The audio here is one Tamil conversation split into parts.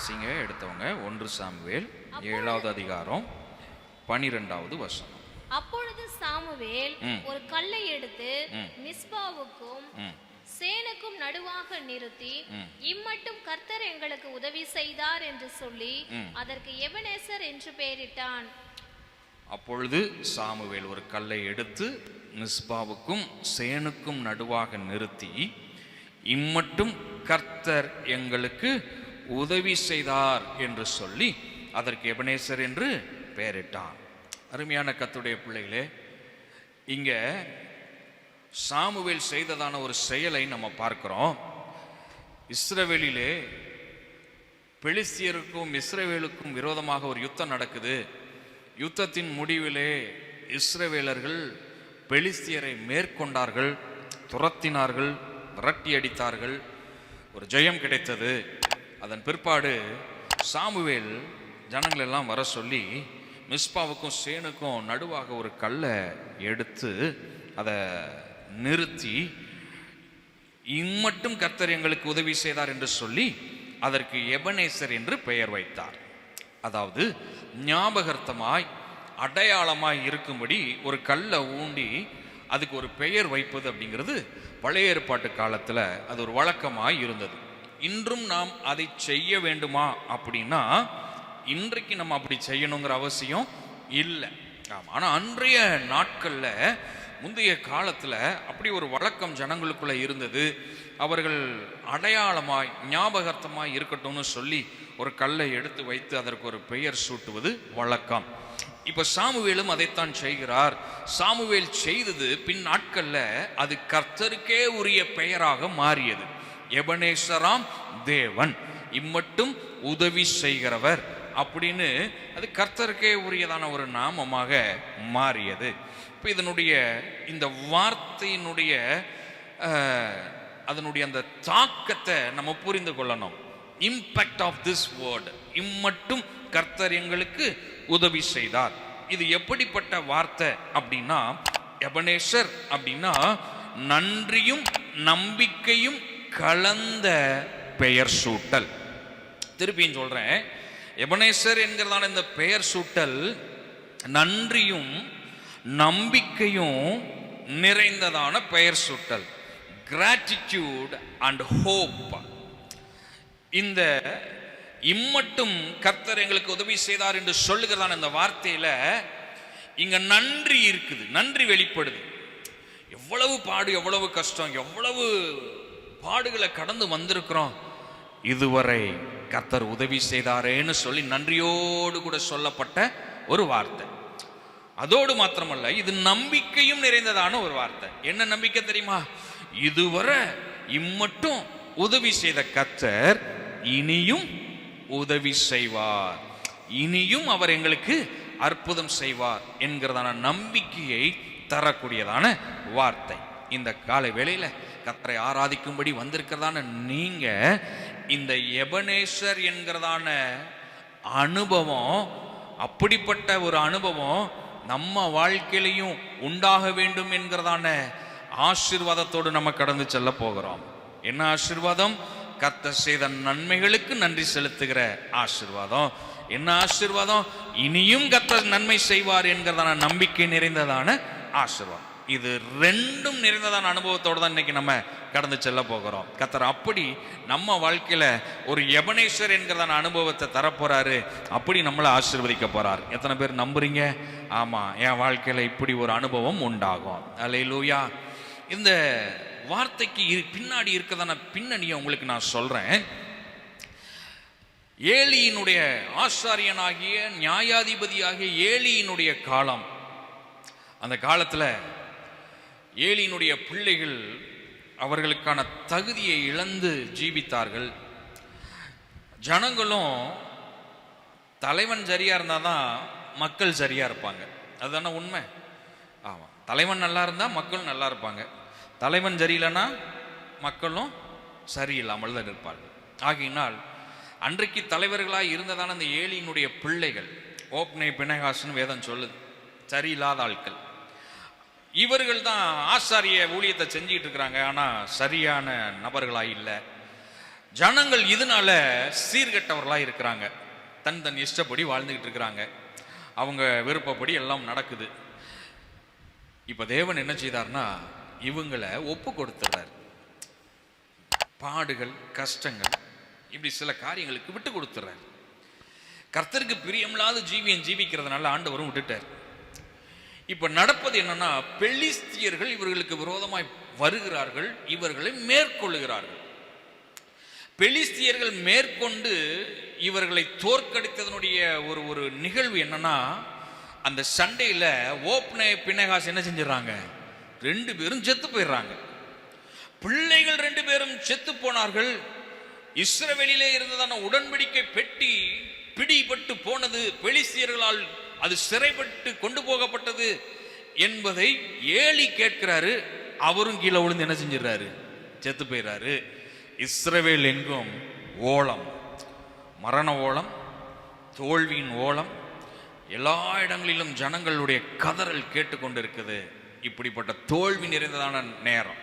வாசிங்க எடுத்தவங்க 1 சாமுவேல் 7வது அதிகாரம் 12வது வசனம். அப்பொழுது சாமுவேல் ஒரு கல்லை எடுத்து மிஸ்பாவுக்கும் சேனுக்கும் நடுவாக நிறுத்தி, இம்மட்டும் கர்த்தர் எங்களுக்கு உதவி செய்தார் என்று சொல்லி அதற்கு எபனேசர் என்று பெயரிட்டான். அப்பொழுது சாமுவேல் ஒரு கல்லை எடுத்து மிஸ்பாவுக்கும் சேனுக்கும் நடுவாக நிறுத்தி, இம்மட்டும் கர்த்தர் எங்களுக்கு உதவி செய்தார் என்று சொல்லி அதற்கு எபனேசர் என்று பெயரிட்டான். அருமையான கர்த்தருடைய பிள்ளைகளே, இங்க சாமுவேல் செய்ததான ஒரு செயலை நம்ம பார்க்கிறோம். இஸ்ரவேலிலே பெலிஸ்தியருக்கும் இஸ்ரவேலுக்கும் விரோதமாக ஒரு யுத்தம் நடக்குது. யுத்தத்தின் முடிவிலே இஸ்ரவேலர்கள் பெலிஸ்தியரை மேற்கொண்டார்கள், துரத்தினார்கள், விரட்டி அடித்தார்கள். ஒரு ஜெயம் கிடைத்தது. அதன் பிற்பாடு சாமுவேல் ஜனங்கள் எல்லாம் வர சொல்லி மிஸ்பாவுக்கும் சேனுக்கும் நடுவாக ஒரு கல்லை எடுத்து அதை நிறுத்தி, இம்மட்டும் கர்த்தர் எங்களுக்கு உதவி செய்தார் என்று சொல்லி அதற்கு எபனேசர் என்று பெயர் வைத்தார். அதாவது ஞாபகார்த்தமாய் அடையாளமாய் இருக்கும்படி ஒரு கல்லை ஊண்டி அதுக்கு ஒரு பெயர் வைப்பது அப்படிங்கிறது பழைய ஏற்பாட்டு காலத்தில் அது ஒரு வழக்கமாய் இருந்தது. இன்றும் நாம் அதை செய்ய வேண்டுமா அப்படின்னா இன்றைக்கு நம்ம அப்படி செய்யணுங்கிற அவசியம் இல்லை. ஆனால் அன்றைய நாட்களில் முந்தைய காலத்தில் அப்படி ஒரு வழக்கம் ஜனங்களுக்குள்ள இருந்தது. அவர்கள் அடையாளமாய் ஞாபகார்த்தமாய் இருக்கட்டும்னு சொல்லி ஒரு கல்லை எடுத்து வைத்து அதற்கு ஒரு பெயர் சூட்டுவது வழக்கம். இப்ப சாமுவேலும் அதைத்தான் செய்கிறார். சாமுவேல் செய்தது பின் நாட்கள்ல அது கர்த்தருக்கே உரிய பெயராக மாறியது. எபனேசராம் தேவன், இம்மட்டும் உதவி செய்கிறவர் அப்படின்னு அது கர்த்தருக்கே உரியதான ஒரு நாமமாக மாறியது. இப்போ இதனுடைய இந்த வார்த்தையினுடைய அதனுடைய அந்த தாக்கத்தை நம்ம புரிந்து கொள்ளணும். இம்பேக்ட் ஆஃப் திஸ் வேர்ட், இம்மட்டும் கர்த்தர் எங்களுக்கு உதவி செய்தார். இது எப்படிப்பட்ட வார்த்தை அப்படின்னா, எபனேசர் அப்படின்னா நன்றியும் நம்பிக்கையும் கலந்த பெயர் சூட்டல். திருப்பியும் சொல்றேன், எபனேசர் என்கிறதான இந்த பெயர் சூட்டல் நன்றியும் நம்பிக்கையும் நிறைந்ததான பெயர் சூட்டல். Gratitude and hope. இந்த இம்மட்டும் கர்த்தர் எங்களுக்கு உதவி செய்தார் என்று சொல்லுகிறதான இந்த வார்த்தையில இங்க நன்றி இருக்குது, நன்றி வெளிப்படுது. எவ்வளவு பாடு, எவ்வளவு கஷ்டம், எவ்வளவு பாடுகளை கடந்து வந்திருக்கிறோம், இதுவரை கர்த்தர் உதவி செய்தாரேன்னு சொல்லி நன்றியோடு கூட சொல்லப்பட்ட ஒரு வார்த்தை. அதோடு மாத்திரமல்ல, இது நம்பிக்கையும் நிறைந்ததான ஒரு வார்த்தை. என்ன நம்பிக்கை தெரியுமா? இதுவரை இம்மட்டும் உதவி செய்த கர்த்தர் இனியும் உதவி செய்வார், இனியும் அவர் எங்களுக்கு அற்புதம் செய்வார் என்கிறதான நம்பிக்கையை தரக்கூடியதான வார்த்தை. இந்த காலை வேளையில கர்த்தரை ஆராதிக்கும்படி வந்திருக்கிறதான நீங்க இந்த எபனேசர் என்கிறதான அனுபவம், அப்படிப்பட்ட ஒரு அனுபவம் நம்ம வாழ்க்கையிலையும் உண்டாக வேண்டும் என்கிறதான ஆசீர்வாதத்தோடு நம்ம கடந்து செல்ல போகிறோம். என்ன ஆசீர்வாதம்? கர்த்தர் செய்த நன்மைகளுக்கு நன்றி செலுத்துகிற ஆசீர்வாதம். என்ன ஆசீர்வாதம்? இனியும் கர்த்தர் நன்மை செய்வார் என்கிறதான நம்பிக்கை நிறைந்ததான ஆசீர்வாதம். இது ரெண்டும் நிறைந்ததான அனுபவத்தோடு தான் இன்னைக்கு நம்ம கடந்து செல்ல போகிறோம். கர்த்தர் அப்படி நம்ம வாழ்க்கையில ஒரு எபனேசர் என்கிறதான அனுபவத்தை தரப்போறாரு, அப்படி நம்மளை ஆசீர்வதிக்க போறார். எத்தனை பேர் நம்புறீங்க? ஆமா, என் வாழ்க்கையில இப்படி ஒரு அனுபவம் உண்டாகும். அல்லேலூயா. இந்த வார்த்தைக்கு பின்னாடி இருக்கதான பின்னணியை உங்களுக்கு நான் சொல்றேன். ஏலியினுடைய ஆசாரியனாகிய நியாயாதிபதியாகிய ஏலியினுடைய காலம், அந்த காலத்துல ஏலியினுடைய பிள்ளைகள் அவர்களுக்கான தகுதியை இழந்து ஜீவித்தார்கள். ஜனங்களும் தலைவன் சரியா இருந்தாதான் மக்கள் சரியா இருப்பாங்க. அதுதானே உண்மை. ஆமா, தலைவன் நல்லா இருந்தா மக்களும் நல்லா இருப்பாங்க. தலைவன் சரியில்லைன்னா மக்களும் சரியில்லாமல் தான் இருப்பார்கள். ஆகையினால் அன்றைக்கு தலைவர்களாக இருந்ததான அந்த ஏலியினுடைய பிள்ளைகள், ஓப்னே பினகாஸ்னு வேதம் சொல்லுது, சரியில்லாத ஆட்கள். இவர்கள் தான் ஆசாரிய ஊழியத்தை செஞ்சிட்டு இருக்கிறாங்க, ஆனால் சரியான நபர்களாக இல்லை. ஜனங்கள் இதனால சீர்கெட்டவர்களா இருக்கிறாங்க. தன் தன் இஷ்டப்படி வாழ்ந்துகிட்டு இருக்கிறாங்க. அவங்க விருப்பப்படி எல்லாம் நடக்குது. இப்ப தேவன் என்ன செய்தார்னா இவங்களை ஒப்பு கொடுத்துறார். பாடுகள், கஷ்டங்கள், இப்படி சில காரியங்களுக்கு விட்டு கொடுத்துறார். கர்த்தருக்கு பிரியமில்லாத ஜீவியம் ஜீவிக்கிறதுனால ஆண்டவரும் விட்டுட்டார். இப்ப நடப்பது என்னன்னா, பெலிஸ்தியர்கள் இவர்களுக்கு விரோதமாய் வருகிறார்கள், இவர்களை மேற்கொள்ளுகிறார்கள். பெலிஸ்தியர்கள் மேற்கொண்டு இவர்களை தோற்கடித்ததனுடைய ஒரு நிகழ்வு என்னன்னா, அந்த சண்டையில ஓப்னே பினகாஸ் என்ன செஞ்சிடறாங்க, 2 பேரும் செத்து போயிடுறாங்க. பிள்ளைகள் 2 பேரும் செத்து போனார்கள். இஸ்ரவேலிலே இருந்ததான உடன்படிக்கை பெட்டி பிடிபட்டு போனது, பெலிஸ்தியர்களால் அது சிறைப்பட்டு கொண்டு போகப்பட்டது என்பதை ஏலி கேட்கிறாரு. அவரும் கீழே விழுந்து என்ன செஞ்சிடறாரு, செத்து போயிறாரு. இஸ்ரவேல் எங்கும் ஓலம், மரண ஓலம், தோல்வியின் ஓலம், எல்லா இடங்களிலும் ஜனங்களுடைய கதறல் கேட்டுக்கொண்டிருக்குது. இப்படிப்பட்ட தோல்வி நிறைந்ததான நேரம்.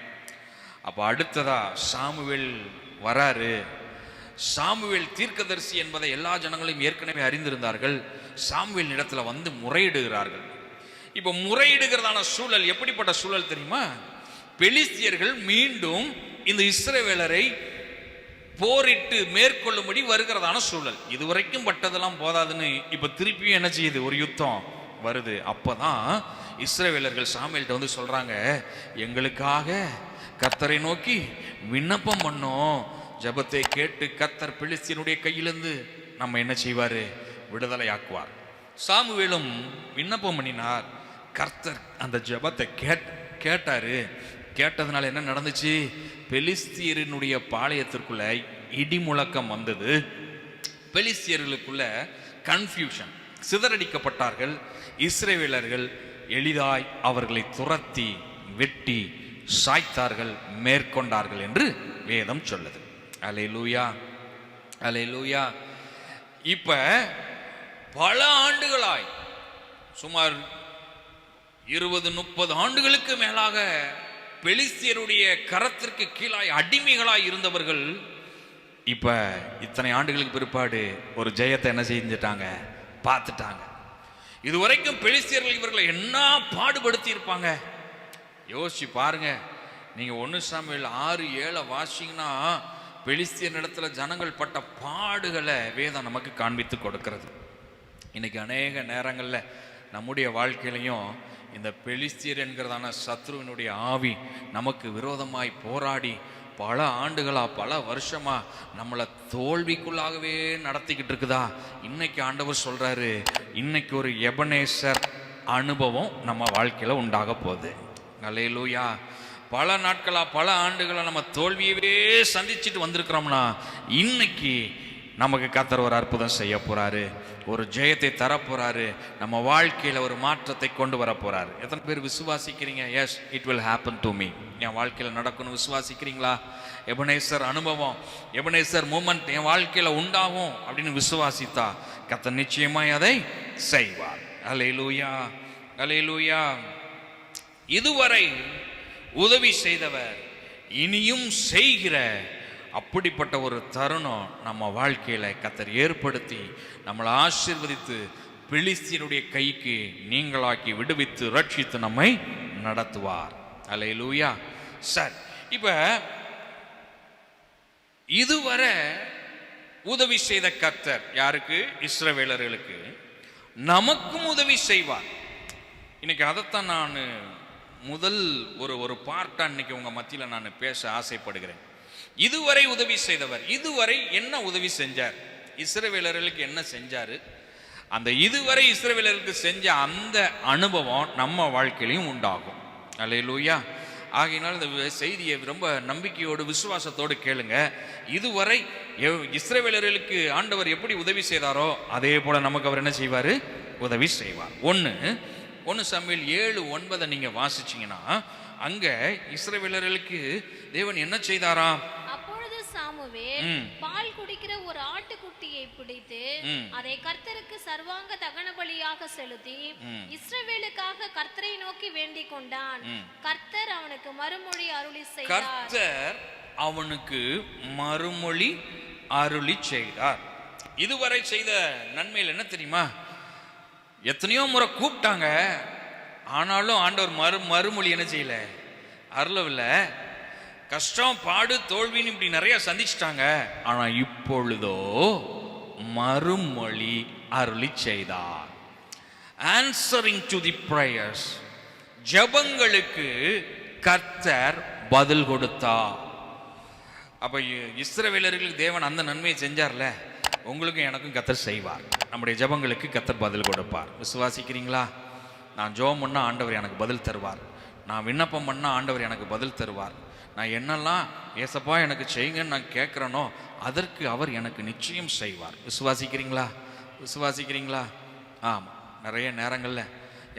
அப்ப அடுத்ததா சாமுவேல் வராரு. சாமுவேல் தீர்க்கதரிசி என்பதை எல்லா ஜனங்களையும் ஏற்கனவே அறிந்திருந்தார்கள். சாமுவேல் இடத்துல வந்து முறையிடுகிறார்கள். இப்ப முறையிடுகிறதான சூழல் எப்படிப்பட்ட சூழல் தெரியுமா? பெலிஸ்தியர்கள் மீண்டும் இந்த இஸ்ரவேலரை போரிட்டு மேற்கொள்ளும்படி வருகிறதான சூழல். இதுவரைக்கும் பட்டதெல்லாம் போதாதுன்னு இப்ப திருப்பியும் என்ன செய்யுது, ஒரு யுத்தம் வருது. அப்பதான் இஸ்ரவேலர்கள் சாமுவேல்கிட்ட வந்து சொல்றாங்க, எங்களுக்காக கர்த்தரை நோக்கி விண்ணப்பம் பண்ணோம், ஜெபத்தை கேட்டு கர்த்தர் பெலிஸ்தியனுடைய கையிலிருந்து நம்ம என்ன செய்வாரு, விடுதலை ஆக்குவார். சாமுவேலும் விண்ணப்பம் பண்ணினார். கர்த்தர் அந்த ஜெபத்தை கேட்டாரு. கேட்டதுனால என்ன நடந்துச்சு, பெலிஸ்தியரினுடைய பாளையத்திற்குள்ள இடி முழக்கம் வந்தது. பெலிஸ்தியர்களுக்குள்ள கன்ஃபியூஷன், சிதறடிக்கப்பட்டார்கள். இஸ்ரவேலர்கள் எளிதாய் அவர்களை துரத்தி வெட்டி சாய்த்தார்கள், மேற்கொண்டார்கள் என்று வேதம் சொல்லுது. அல்லேலூயா, அல்லேலூயா. இப்ப பல ஆண்டுகளாய், சுமார் 20-30 ஆண்டுகளுக்கு மேலாக பெலிஸ்தியருடைய கரத்திற்கு கீழாய் அடிமைகளாய் இருந்தவர்கள் இப்ப இத்தனை ஆண்டுகளுக்கு பிற்பாடு ஒரு ஜெயத்தை என்ன செஞ்சிட்டாங்க, பார்த்துட்டாங்க. இதுவரைக்கும் பெலிஸ்தியர்கள் இவர்களை என்ன பாடுபடுத்தி இருப்பாங்க யோசிச்சு பாருங்க. நீங்க 1 சாமுவேல் 6:7 வாசிங்கன்னா பெலிஸ்தியர் இடத்துல ஜனங்கள் பட்ட பாடுகளை வேதம் நமக்கு காண்பித்து கொடுக்கிறது. இன்னைக்கு அநேக நேரங்கள்ல நம்முடைய வாழ்க்கையிலையும் இந்த பெலிஸ்தியர் என்கிறதான சத்ருவினுடைய ஆவி நமக்கு விரோதமாய் போராடி பல ஆண்டுகளா, பல வருஷமா நம்மளை தோல்விக்குள்ளாகவே நடத்திக்கிட்டு இருக்குதா? இன்னைக்கு ஆண்டவர் சொல்றாரு, இன்னைக்கு ஒரு எபனேசர் அனுபவம் நம்ம வாழ்க்கையில உண்டாக போகுது. அல்லேலூயா. பல நாட்களா, பல ஆண்டுகளா நம்ம தோல்வியவே சந்திச்சுட்டு வந்திருக்கிறோம்னா, இன்னைக்கு நமக்கு கர்த்தர் ஒரு அற்புதம் செய்ய போறாரு, ஒரு ஜெயத்தை தர போறாரு, நம்ம வாழ்க்கையில ஒரு மாற்றத்தை கொண்டு வர போறாரு. எத்தனை பேர் விசுவாசிக்கிறீங்க? Yes, it will happen to me. என் வாழ்க்கையில நடக்கணும் விசுவாசிக்கிறீங்களா? எபனேசர் அனுபவம், எபனேசர் மூமெண்ட் என் வாழ்க்கையில உண்டாகும் அப்படின்னு விசுவாசித்தா கர்த்தர் நிச்சயமாய் அதை செய்வார். அல்லேலூயா, அல்லேலூயா. இதுவரை உதவி செய்தவர் இனியும் செய்கிற அப்படிப்பட்ட ஒரு தருணம் நம்ம வாழ்க்கையில கர்த்தர் ஏற்படுத்தி நம்மளை ஆசீர்வதித்து பெலிஸ்தியருடைய கைக்கு நீங்களாக்கி விடுவித்து ரட்சித்து நம்மை நடத்துவார். அல்லேலூயா. சரி, இப்ப இதுவரை உதவி செய்த கர்த்தர் யாருக்கு? இஸ்ரவேலர்களுக்கு. நமக்கும் உதவி செய்வார். இன்னைக்கு அதைத்தான் நான் முதல் ஒரு பார்ட்டா இன்னைக்கு உங்க மத்தியில நான் பேச ஆசைப்படுகிறேன். இதுவரை உதவி செய்தவர் இதுவரை என்ன உதவி செஞ்சார், இஸ்ரவேலர்களுக்கு என்ன செஞ்சாரு, அந்த இதுவரை இஸ்ரவேலர்களுக்கு செஞ்ச அந்த அனுபவம் நம்ம வாழ்க்கையிலையும் உண்டாகும். அல்லேலூயா. ஆகையினால் இந்த செய்தியை ரொம்ப நம்பிக்கையோடு விசுவாசத்தோடு கேளுங்க. இதுவரை இஸ்ரவேலர்களுக்கு ஆண்டவர் எப்படி உதவி செய்தாரோ அதே போல நமக்கு அவர் என்ன செய்வாரு, உதவி செய்வார். 1 சாமுவேல் 7:9 நீங்க வாசிச்சீங்கன்னா அங்க இஸ்ரவேலர்களுக்கு தேவன் என்ன செய்தாராம்? அப்பொழுது சாமுவேல் பால் குடிக்கிற ஒரு ஆட்டுக்குட்டி ஆட்டுக்குட்டியை பிடித்து அதை கர்த்தருக்கு சர்வாங்க தகன பலியாக செலுத்தி இஸ்ரவேலுக்காக கர்த்தரை நோக்கி வேண்டிக் கொண்டான். கர்த்தர் அவனுக்கு மறுமொழி அருளி செய்தார். கர்த்தர் அவனுக்கு மறுமொழி அருளி செய்தார். இதுவரை செய்த நன்மையில் என்ன தெரியுமா? எத்தனையோ முறை கூப்பிட்டாங்க, ஆனாலும் ஆண்டவர் மறுமொழி என்ன செய்யல, அருளவில்லை. கஷ்டம், பாடு, தோல்வின்னு இப்படி நிறைய சந்திச்சிட்டாங்க. ஆனா இப்பொழுதோ மறுமொழி அருளி செய்தார். ஆன்சரிங் டு தி பிரேயர்ஸ், ஜெபங்களுக்கு கர்த்தர் பதில் கொடுத்தார். அப்ப இஸ்ரவேலர்களுக்கு தேவன் அந்த நன்மையை செஞ்சார்ல, உங்களுக்கும் எனக்கும் கர்த்தர் செய்வார். நம்முடைய ஜெபங்களுக்கு கர்த்தர் பதில் கொடுப்பார். விசுவாசிக்கிறீங்களா? நான் ஜெபம் பண்ணா ஆண்டவர் எனக்கு பதில் தருவார். நான் விண்ணப்பம் பண்ணா ஆண்டவர் எனக்கு பதில் தருவார். நான் என்னெல்லாம் ஏசப்பா எனக்கு செய்யுங்கன்னு நான் கேட்குறேனோ அதற்கு அவர் எனக்கு நிச்சயம் செய்வார். விசுவாசிக்கிறீங்களா? விசுவாசிக்கிறீங்களா? ஆமாம். நிறைய நேரங்களில்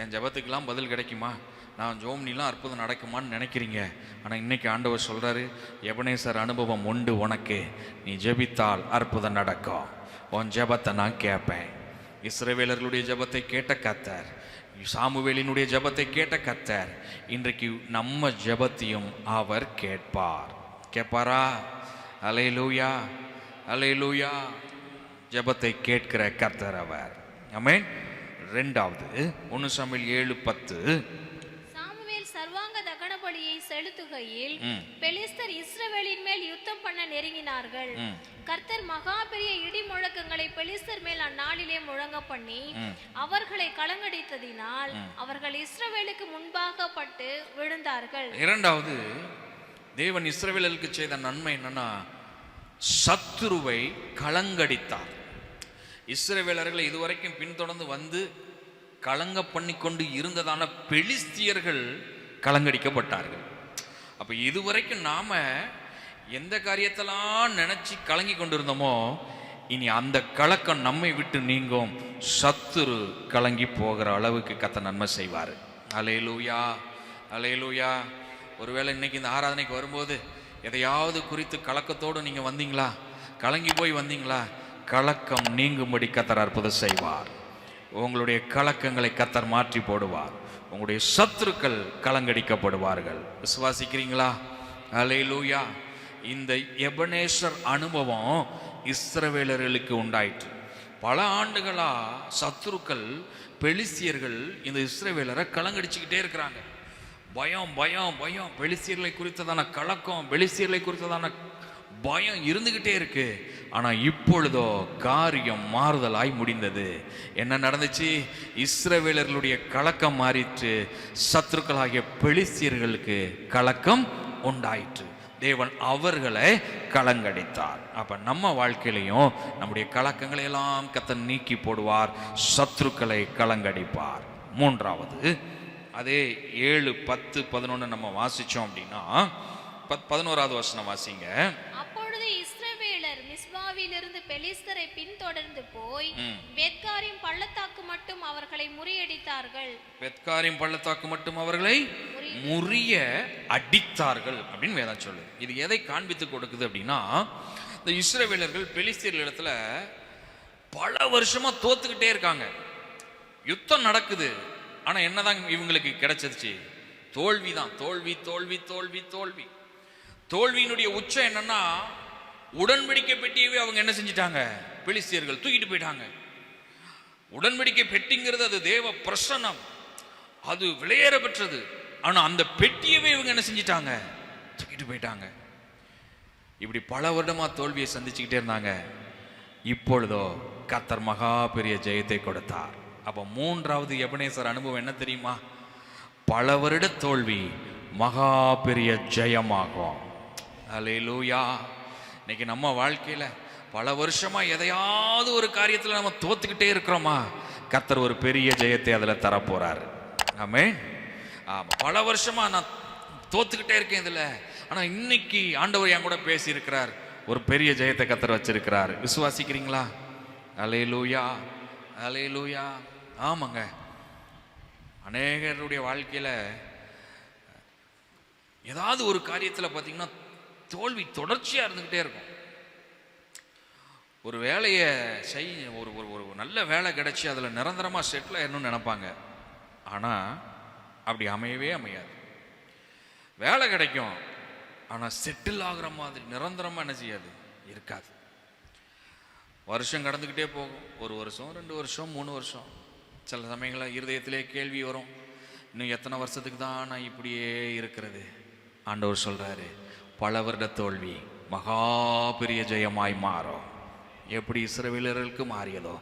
என் ஜெபத்துக்கெல்லாம் பதில் கிடைக்குமா, நான் ஜோம்னிலாம் அற்புதம் நடக்குமான்னு நினைக்கிறீங்க. ஆனால் இன்னைக்கு ஆண்டவர் சொல்கிறாரு, எபனேசர் அனுபவம் உண்டு உனக்கு. நீ ஜெபித்தால் அற்புதம் நடக்கும். உன் ஜெபத்தை நான் கேட்பேன். இஸ்ரவேலர்களுடைய ஜெபத்தை கேட்ட கர்த்தர், சாமுவேலினுடைய ஜெபத்தை கேட்ட கர்த்தர் இன்றைக்கு நம்ம ஜெபத்தையும் அவர் கேட்பார். கேட்பாரா? அல்லேலூயா, அல்லேலூயா. ஜெபத்தை கேட்கிற கர்த்தர் அவர். ஆமென். இரண்டாவது 1 சாமுவேல் 7:10. சாமுவேல் சர்வாங்க தகன பலியை செலுத்துகையில் பெலிஸ்தர் இஸ்ரவேலின் மேல் யுத்தம் பண்ண நெருங்கினார்கள். கர்த்தர் மகா பெரிய இடி முழக்கங்களை பெலிஸ்தர் மேல் அந்நாளிலே முழங்க பண்ணி அவர்களை கலங்கடித்ததினால் அவர்கள் இஸ்ரவேலுக்கு முன்பாக பட்டு விழுந்தார்கள். இரண்டாவது தேவன் இஸ்ரவேலுக்கு செய்த நன்மை என்னன்னா, சத்துருவை கலங்கடித்தார். இஸ்ரவேலர்களை இதுவரைக்கும் பின்தொடர்ந்து வந்து கலங்க பண்ணி கொண்டு இருந்ததான பெலிஸ்தியர்கள் கலங்கடிக்கப்பட்டார்கள். அப்ப இதுவரைக்கும் நாம எந்த காரியத்தெல்லாம் நினைச்சு கலங்கி கொண்டிருந்தோமோ, இனி அந்த கலக்கம் நம்மை விட்டு நீங்கும். சத்துரு கலங்கி போகிற அளவுக்கு கர்த்தர் நன்மை செய்வார். அல்லேலூயா, அல்லேலூயா. ஒருவேளை இன்னைக்கு இந்த ஆராதனைக்கு வரும்போது எதையாவது குறித்து கலக்கத்தோடு நீங்க வந்தீங்களா, கலங்கி போய் வந்தீங்களா, கலக்கம் நீங்கும்படி கர்த்தர் அற்புதம் செய்வார். உங்களுடைய கலக்கங்களை கர்த்தர் மாற்றி போடுவார். உங்களுடைய சத்துருக்கள் கலங்கடிக்கப்படுவார்கள். விசுவாசிக்கிறீங்களா? அல்லேலூயா. இந்த எபனேசர் அனுபவம் இஸ்ரவேலர்களுக்கு உண்டாயிற்று. பல ஆண்டுகளா சத்துருக்கள் பெலிஸ்தியர்கள் இந்த இஸ்ரவேலரை கலங்கடிச்சுக்கிட்டே இருக்கிறாங்க. பயம் பயம் பயம், பெலிஸ்தியர்களை குறித்ததான கலக்கம், பெலிஸ்தியர்களை குறித்ததான பயம் இருந்துகிட்டே இருக்கு. ஆனா இப்பொழுதோ காரியம் மாறுதலாய் முடிந்தது. என்ன நடந்துச்சு? இஸ்ரவேலர்களுடைய கலக்கம் மாறிற்று. சத்துருக்களாகிய பெலிஸ்தியர்களுக்கு கலக்கம் உண்டாயிற்று. தேவன் அவர்களை கலங்கடித்தார். அப்ப நம்ம வாழ்க்கையிலையும் நம்முடைய கலக்கங்களை எல்லாம் கர்த்தர் நீக்கி போடுவார். சத்துருக்களை கலங்கடிப்பார். மூன்றாவது அதே 7, 10, 11 நம்ம வாசிச்சோம் அப்படின்னா 11வது வசனம் வாசிங்க. அப்பொழுது இஸ்ரவேலர் மிஸ்பாவிலிருந்து பெலிஸ்தரை பின்தொடர்ந்து போய் பெத்காரிம் பள்ளத்தாக்கு மட்டும் அவர்களை முறியடித்தார்கள். பெத்காரிம் பள்ளத்தாக்கு மட்டும் அவர்களை முறிய அடித்தார்கள் அப்படின்னு வேதம் சொல்லு. இது எதை காண்பித்து கொடுக்குது அப்படின்னா, இந்த இஸ்ரவேலர்கள் பெலிஸ்தியர்கள் இடத்துல பல வருஷமா தோத்துக்கிட்டே இருக்காங்க. யுத்தம் நடக்குது, ஆனா என்னதான் இவங்களுக்கு கிடைச்சிருச்சு? தோல்விதான். தோல்வி தோல்வி தோல்வி தோல்வி. தோல்வியினுடைய உச்சம் என்னன்னா, உடன்படிக்கை பெட்டியவே அவங்க என்ன செஞ்சிட்டாங்க? பெலிஸ்தியர்கள் தூக்கிட்டு போயிட்டாங்க. உடன்படிக்கை பெட்டிங்கிறது அது தேவ பிரசன்னம், அது விலையேற பெற்றது. ஆனா அந்த பெட்டியவே இவங்க என்ன செஞ்சிட்டாங்க? தூக்கிட்டு போயிட்டாங்க. இப்படி பல வருடமா தோல்வியை சந்திச்சுக்கிட்டே இருந்தாங்க. இப்பொழுதோ கர்த்தர் மகா பெரிய ஜெயத்தை கொடுத்தார். அப்ப மூன்றாவது எபனேசர் அனுபவம் என்ன தெரியுமா? பல வருட தோல்வி மகா பெரிய ஜெயமாகும். அல்லேலூயா. இன்னைக்கு நம்ம வாழ்க்கையில பல வருஷமா எதையாவது ஒரு காரியத்துல நம்ம தோத்துக்கிட்டே இருக்கிறோமா, கர்த்தர் ஒரு பெரிய ஜெயத்தை அதுல தரப்போறாரு. ஆமென். ஆமா, பல வருஷமா நான் தோத்துக்கிட்டே இருக்கேன் இதுல, ஆனா இன்னைக்கு ஆண்டவர் என் கூட பேசி இருக்கிறார். ஒரு பெரிய ஜெயத்தை கர்த்தர் வச்சிருக்கிறார். விசுவாசிக்கிறீங்களா? அல்லேலூயா, அல்லேலூயா. ஆமாங்க, அநேகருடைய வாழ்க்கையில ஏதாவது ஒரு காரியத்துல பாத்தீங்கன்னா தோல்வி தொடர்ச்சியா இருந்துகிட்டே இருக்கும். ஒரு வேலையை ஒரு ஒரு ஒரு நல்ல வேலை கிடைச்சி அதில் நிரந்தரமாக செட்டில் ஆயிடணும்னு நினைப்பாங்க. ஆனால் அப்படி அமையவே அமையாது. வேலை கிடைக்கும், ஆனால் செட்டில் ஆகுற மாதிரி நிரந்தரமாக என்ன செய்யாது, இருக்காது. வருஷம் கடந்துக்கிட்டே போகும். 1 வருஷம், 2 வருஷம், 3 வருஷம். சில சமயங்களில் இருதயத்திலே கேள்வி வரும், இன்னும் எத்தனை வருஷத்துக்கு தான் நான் இப்படியே இருக்கிறது? ஆண்டவர் சொல்கிறாரு, பல வருட தோல்வி மகா பெரிய ஜெயமாய் மாறும். எப்படி இஸ்ரவேலர்களுக்கு மாறியதோ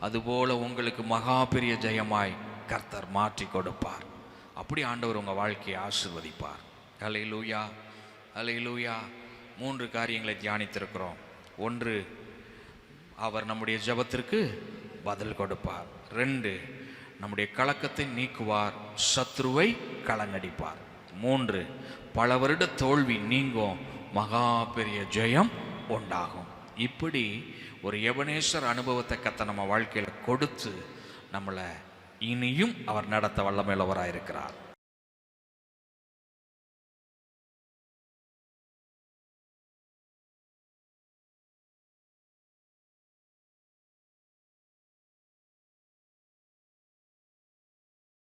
அதுபோல உங்களுக்கு மகா பெரிய ஜெயமாய் கர்த்தர் மாற்றி கொடுப்பார். அப்படி ஆண்டவர் உங்கள் வாழ்க்கையை ஆசீர்வதிப்பார். அல்லேலூயா, அல்லேலூயா. 3 காரியங்களை தியானித்திருக்கிறோம். 1, அவர் நம்முடைய ஜெபத்திற்கு பதில் கொடுப்பார். 2, நம்முடைய கலக்கத்தை நீக்குவார், சத்ருவை கலங்கடிப்பார். 3, பல வருட தோல்வி நீங்கும், மகா பெரிய ஜெயம் உண்டாகும். இப்படி ஒரு எபனேசர் அனுபவத்தை கத்த நம்ம வாழ்க்கையில் கொடுத்து நம்மளை இனியும் அவர் நடத்த வல்லமையுள்ளவராக இருக்கிறார்.